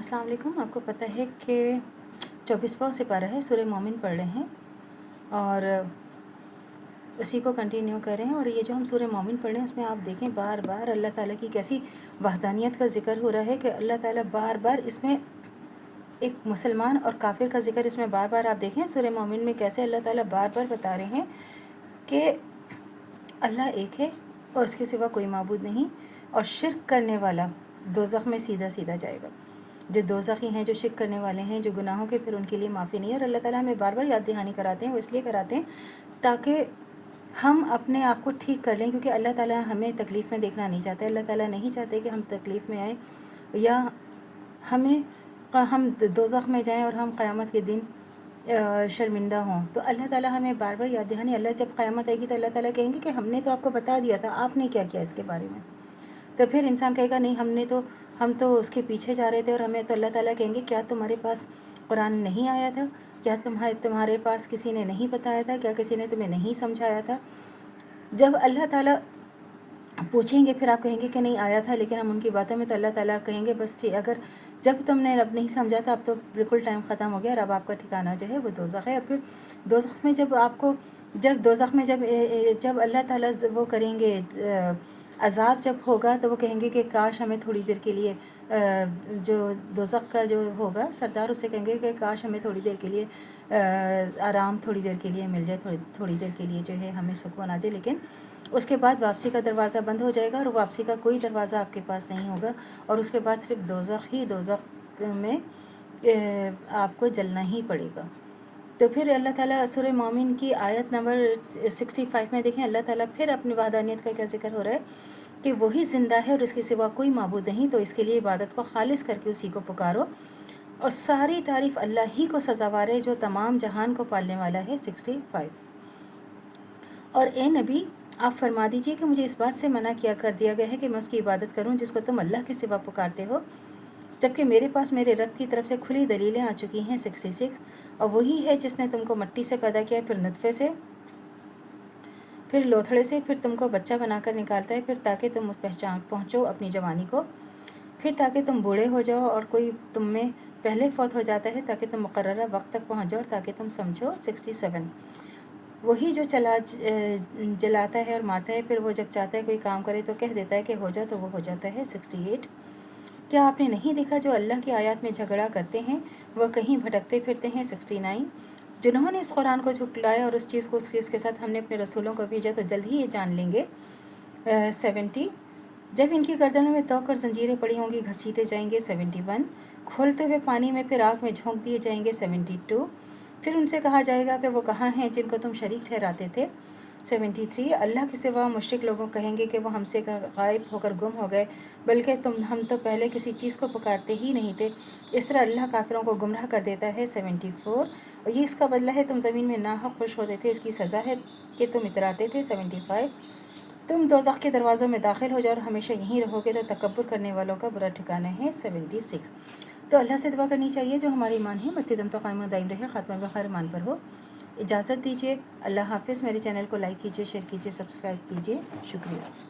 अस्सलाम वालेकुम। आपको पता है कि 24वां सिपारा है, सूरह मोमिन पढ़ रहे हैं और उसी को कंटिन्यू कर रहे हैं। और ये जो हम सूरह मोमिन पढ़ रहे हैं उसमें आप देखें बार बार अल्लाह ताला की कैसी वहदानियत का ज़िक्र हो रहा है कि अल्लाह ताला बार बार इसमें एक मुसलमान और काफिर का ज़िक्र इसमें बार बार आप देखें सूरह मोमिन में कैसे अल्लाह ताला बार बार बता रहे हैं कि अल्लाह एक है और उसके सिवा कोई माबूद नहीं, और शिर्क करने वाला दोज़ख में सीधा सीधा जाएगा। जो दोज़खी हैं, जो शिर्क करने वाले हैं, जो गुनाहों के, फिर उनके लिए माफ़ी नहीं है। और अल्लाह ताला हमें बार बार याद दहानी कराते हैं। वो इसलिए कराते हैं ताकि हम अपने आप को ठीक कर लें, क्योंकि अल्लाह ताला हमें तकलीफ़ में देखना नहीं चाहते। अल्लाह ताला नहीं चाहते कि हम तकलीफ़ में आएँ या हम दोज़ख में जाएं और हम क़यामत के दिन शर्मिंदा हों। तो अल्लाह ताला हमें बार बार याद दहानी, अल्लाह जब क़यामत आएगी तो अल्लाह ताला कहेंगे कि हमने तो आपको बता दिया था, आपने क्या किया इसके बारे में। तो फिर इंसान कहेगा नहीं, हम तो उसके पीछे जा रहे थे। और हमें तो अल्लाह ताला कहेंगे क्या तुम्हारे पास कुरान नहीं आया था, क्या तुम्हारे पास किसी ने नहीं बताया था, क्या किसी ने तुम्हें नहीं समझाया था। जब अल्लाह ताला पूछेंगे फिर आप कहेंगे कि नहीं आया था, लेकिन हम उनकी बातों में तो अल्लाह ताला कहेंगे बस ठीक, अगर जब तुमने अब नहीं समझा था अब तो बिल्कुल टाइम ख़त्म हो गया और अब आपका ठिकाना जो है वो दोज़ख है। और फिर दोज़ख में जब अल्लाह ताला वो करेंगे अज़ाब जब होगा तो वो कहेंगे कि काश हमें थोड़ी देर के लिए जो दोज़ख का जो होगा सरदार उससे कहेंगे कि काश हमें थोड़ी देर के लिए आराम थोड़ी देर के लिए मिल जाए, थोड़ी देर के लिए जो है हमें सुकून आ जाए। लेकिन उसके बाद वापसी का दरवाज़ा बंद हो जाएगा और वापसी का कोई दरवाज़ा आपके पास नहीं होगा। और उसके बाद सिर्फ दोज़ख में आपको जलना ही पड़ेगा। तो फिर अल्लाह ताला सूरह मोमिन की आयत नंबर 65 में देखें, अल्लाह ताला फिर अपनी वहदानियत का क्या ज़िक्र हो रहा है कि वही ज़िंदा है और इसके सिवा कोई माबूद नहीं, तो इसके लिए इबादत को खालिस करके उसी को पुकारो और सारी तारीफ़ अल्लाह ही को सज़ावार है जो तमाम जहान को पालने वाला है। 65 और ए नबी आप फरमा दीजिए कि मुझे इस बात से मना किया कर दिया गया है कि मैं उसकी इबादत करूं जिसको तुम अल्लाह के सिवा पुकारते हो, जबकि मेरे पास मेरे रब की तरफ से खुली दलीलें आ चुकी हैं। 66 और वही है जिसने तुमको मिट्टी से पैदा किया, फिर नुत्फ़े से, फिर लोथड़े से, फिर तुमको बच्चा बनाकर निकालता है, फिर ताकि तुम पहचान पहुँचो अपनी जवानी को, फिर ताकि तुम बूढ़े हो जाओ और कोई तुम में पहले फौत हो जाता है ताकि तुम मुकर्ररा वक्त तक पहुँच जाओ और ताकि तुम समझो। 67 वही जो जलाता है और मारता है, फिर वो जब चाहता है कोई काम करे तो कह देता है कि हो जा, तो वो हो जाता है। 68 क्या आपने नहीं देखा जो अल्लाह की आयत में झगड़ा करते हैं वह कहीं भटकते फिरते हैं। 69 जिन्होंने इस कुरान को झुटलाया और उस चीज़ के साथ हमने अपने रसूलों को भेजा तो जल्द ही ये जान लेंगे। 70 जब इनकी गर्दनों में तोक और जंजीरें पड़ी होंगी घसीटे जाएंगे। 71 खोलते हुए पानी में फिर आग में झोंक दिए जाएंगे। 72 फिर उनसे कहा जाएगा कि वो कहाँ हैं जिनको तुम शरीक ठहराते थे। 73 अल्लाह के सिवा मुश्रिक लोगों कहेंगे कि वो हमसे गायब होकर गुम हो गए, बल्कि हम तो पहले किसी चीज़ को पुकारते ही नहीं थे। इस तरह अल्लाह काफिरों को गुमराह कर देता है। 74 और ये इसका बदला है तुम ज़मीन में नाहक खुश होते थे, इसकी सज़ा है कि तुम इतराते थे। 75 तुम दोज़ख के दरवाज़ों में दाखिल हो जाओ और हमेशा यहीं रहोगे तो तकब्बुर करने वालों का बुरा ठिकाना है। 76 तो अल्लाह से दुआ करनी चाहिए जो हमारी ईमान है मत्ती दम तो कायम दायम रहे, ख़ात्मा बखैर ईमान पर हो। इजाज़त दीजिए, अल्लाह हाफ़िज़। मेरे चैनल को लाइक कीजिए, शेयर कीजिए, सब्सक्राइब कीजिए। शुक्रिया।